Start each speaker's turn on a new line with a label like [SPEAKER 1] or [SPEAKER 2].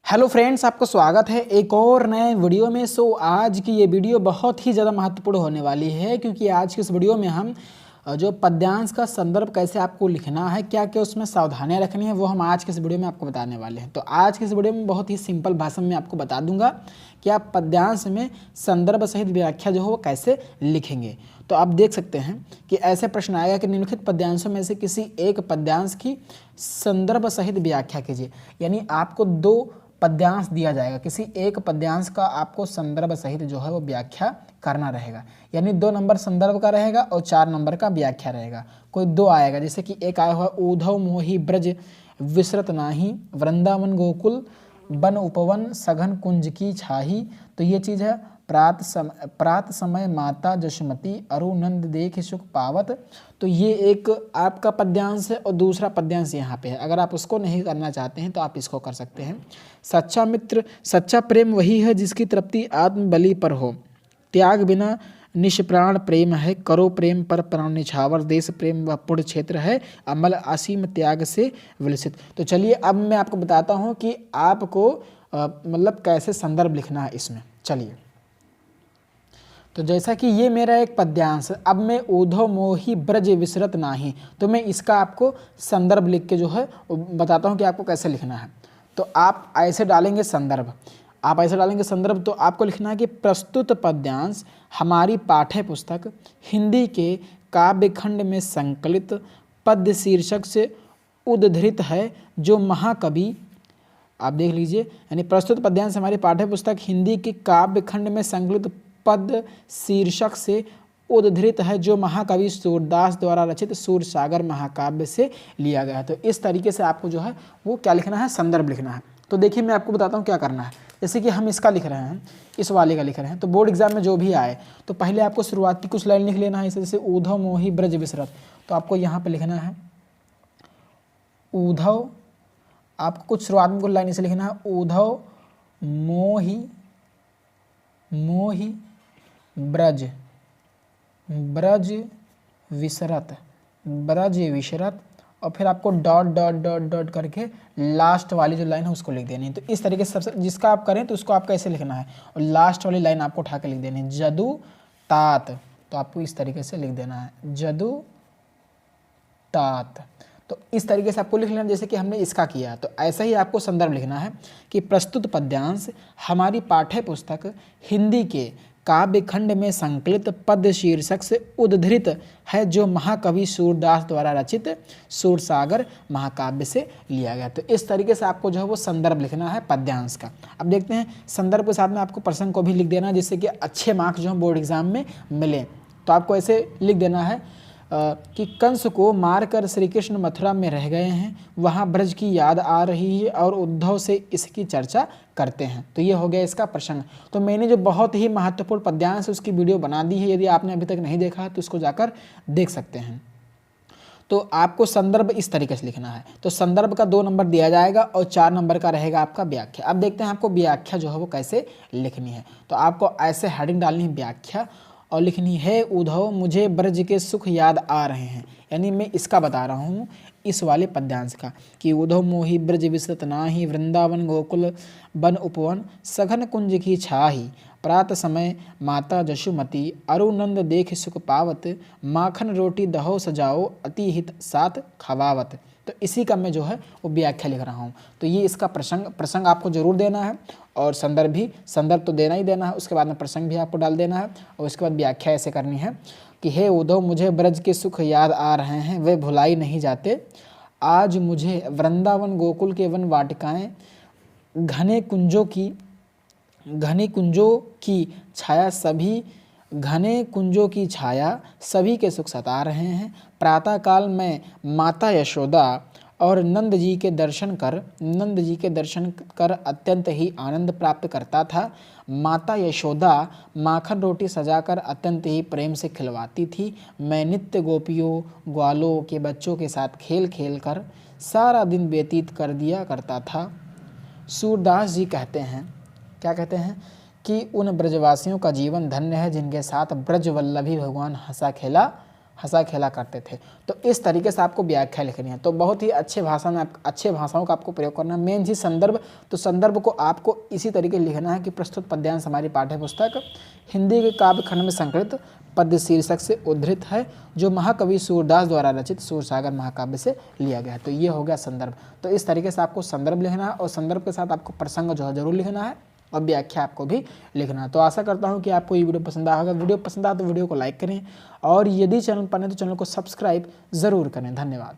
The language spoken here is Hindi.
[SPEAKER 1] हेलो फ्रेंड्स, आपका स्वागत है एक और नए वीडियो में। आज की ये वीडियो बहुत ही ज़्यादा महत्वपूर्ण होने वाली है, क्योंकि आज की इस वीडियो में हम जो पद्यांश का संदर्भ कैसे आपको लिखना है, क्या क्या उसमें सावधानियां रखनी है, वो हम आज के इस वीडियो में आपको बताने वाले हैं। तो आज के इस वीडियो में बहुत ही सिंपल भाषा में आपको बता दूंगा कि आप पद्यांश में संदर्भ सहित व्याख्या जो है वो कैसे लिखेंगे। तो आप देख सकते हैं कि ऐसे प्रश्न आएगा कि निम्नलिखित पद्यांशों में से किसी एक पद्यांश की संदर्भ सहित व्याख्या कीजिए। यानी आपको दो पद्यांश दिया जाएगा, किसी एक पद्यांश का आपको संदर्भ सहित जो है वो व्याख्या करना रहेगा। यानी 2 नंबर संदर्भ का रहेगा और 4 नंबर का व्याख्या रहेगा। कोई 2 आएगा, जैसे कि एक आया हुआ ऊधव मोहि ब्रज विसरत नाही, वृंदावन गोकुल बन उपवन सघन कुंज की छाही। तो ये चीज़ है। प्रात समय माता जशमती अरुनंद देख सुख पावत। तो ये एक आपका पद्यांश है और दूसरा पद्यांश यहाँ पे है। अगर आप उसको नहीं करना चाहते हैं तो आप इसको कर सकते हैं। सच्चा मित्र सच्चा प्रेम वही है जिसकी तृप्ति आत्म बलि पर हो, त्याग बिना निष्प्राण प्रेम है, करो प्रेम पर प्राण निछावर, देश प्रेम व पुण्य क्षेत्र है, अमल असीम त्याग से विलसित। तो चलिए अब मैं आपको बताता हूँ कि आपको मतलब कैसे संदर्भ लिखना है इसमें। चलिए, तो जैसा कि ये मेरा एक पद्यांश, अब मैं ऊधव मोहि ब्रज विसरत नाही, तो मैं इसका आपको संदर्भ लिख के जो है बताता हूँ कि आपको कैसे लिखना है। तो आप ऐसे डालेंगे संदर्भ, तो आपको लिखना है कि प्रस्तुत पद्यांश हमारी पाठ्य पुस्तक हिंदी के काव्य खंड में संकलित पद्य शीर्षक से उद्धृत है, जो महाकवि, आप देख लीजिए, यानी प्रस्तुत पद्यांश हमारी पाठ्य पुस्तक हिंदी के काव्य खंड में संकलित पद शीर्षक से उद्धृत है, जो महाकवि सूरदास द्वारा रचित सूरसागर महाकाव्य से लिया गया है। तो इस तरीके से आपको जो है वो क्या लिखना है, संदर्भ लिखना है। तो देखिए मैं आपको बताता हूँ क्या करना है। जैसे कि हम इसका लिख रहे हैं, इस वाले का लिख रहे हैं, तो बोर्ड एग्जाम में जो भी आए तो पहले आपको शुरुआती कुछ लाइन लिख लेना है। जैसे ऊधव मोहि ब्रज विसरत, तो आपको यहाँ पर लिखना है ऊधव, आपको कुछ शुरुआत में कुछ लाइन इसे लिखना है, ऊधव मोहि मोहि ब्रज विसरत, और फिर आपको डॉट डॉट डॉट डॉट करके लास्ट वाली जो लाइन है उसको लिख देनी है। तो इस तरीके से सबसे जिसका आप करें तो उसको आपको ऐसे लिखना है, और लास्ट वाली लाइन आपको उठा के लिख देनी है जदु तात, तो आपको इस तरीके से लिख देना है जदु तात। तो इस तरीके से आपको लिख लेना जैसे कि हमने इसका किया। तो ऐसा ही आपको संदर्भ लिखना है कि प्रस्तुत पद्यांश हमारी पाठ्य पुस्तक हिंदी के काव्य खंड में संकलित पद्य शीर्षक से उद्धृत है, जो महाकवि सूरदास द्वारा रचित सूरसागर महाकाव्य से लिया गया। तो इस तरीके से आपको जो है वो संदर्भ लिखना है पद्यांश का। अब देखते हैं संदर्भ के साथ में आपको प्रसंग को भी लिख देना है, जिससे कि अच्छे मार्क्स जो है बोर्ड एग्जाम में मिले। तो आपको ऐसे लिख देना है कि कंस को मारकर श्री कृष्ण मथुरा में रह गए हैं, वहाँ ब्रज की याद आ रही है और उद्धव से इसकी चर्चा करते हैं। तो ये हो गया इसका प्रसंग। तो मैंने जो बहुत ही महत्वपूर्ण पद्यांश उसकी वीडियो बना दी है, यदि आपने अभी तक नहीं देखा है तो उसको जाकर देख सकते हैं। तो आपको संदर्भ इस तरीके से लिखना है। तो संदर्भ का 2 नंबर दिया जाएगा और 4 नंबर का रहेगा आपका व्याख्या। अब देखते हैं आपको व्याख्या जो है वो कैसे लिखनी है। तो आपको ऐसे हेडिंग डालनी है व्याख्या, और लिखनी है उद्धव मुझे ब्रज के सुख याद आ रहे हैं। यानी मैं इसका बता रहा हूँ इस वाले पद्यांश का कि उद्धव मोहि ब्रज विसरत नाही, वृंदावन गोकुल बन उपवन सघन कुंज की छाही, प्रात समय माता जशुमती अरुनंद देख सुख पावत, माखन रोटी दहो सजाओ अति हित साथ खवावत। तो इसी का मैं जो है वो व्याख्या लिख रहा हूँ। तो ये इसका प्रसंग आपको जरूर देना है, और संदर्भ तो देना ही देना है, उसके बाद में प्रसंग भी आपको डाल देना है, और उसके बाद व्याख्या ऐसे करनी है कि हे उद्धव मुझे ब्रज के सुख याद आ रहे हैं, वे भुलाई नहीं जाते, आज मुझे वृंदावन गोकुल के वन वाटिकाएं घने कुंजों की छाया सभी के सुख सता रहे हैं। प्रातः काल में माता यशोदा और नंद जी के दर्शन कर अत्यंत ही आनंद प्राप्त करता था। माता यशोदा माखन रोटी सजाकर अत्यंत ही प्रेम से खिलवाती थी। मैं नित्य गोपियों ग्वालों के बच्चों के साथ खेल खेल कर सारा दिन व्यतीत कर दिया करता था। सूरदास जी कहते हैं, क्या कहते हैं कि उन ब्रजवासियों का जीवन धन्य है जिनके साथ ब्रज वल्लभी भगवान हंसा खेला हंसा खेला करते थे। तो इस तरीके से आपको व्याख्या लिखनी है। तो बहुत ही अच्छे भाषा में अच्छे भाषाओं का आपको प्रयोग करना है। मेन चीज़ संदर्भ, तो संदर्भ को आपको इसी तरीके लिखना है कि प्रस्तुत पद्यांश हमारी पाठ्य पुस्तक हिंदी के काव्य खंड में संकलित पद्य शीर्षक से उद्धृत है, जो महाकवि सूरदास द्वारा रचित सूरसागर महाकाव्य से लिया गया है। तो ये हो गया संदर्भ। तो इस तरीके से आपको संदर्भ लिखना है और संदर्भ के साथ आपको प्रसंग जो है जरूर लिखना है और व्याख्या आपको भी लिखना है। तो आशा करता हूँ कि आपको ये वीडियो पसंद आएगा। वीडियो पसंद आए तो वीडियो को लाइक करें और यदि चैनल पर नहीं तो चैनल को सब्सक्राइब ज़रूर करें। धन्यवाद।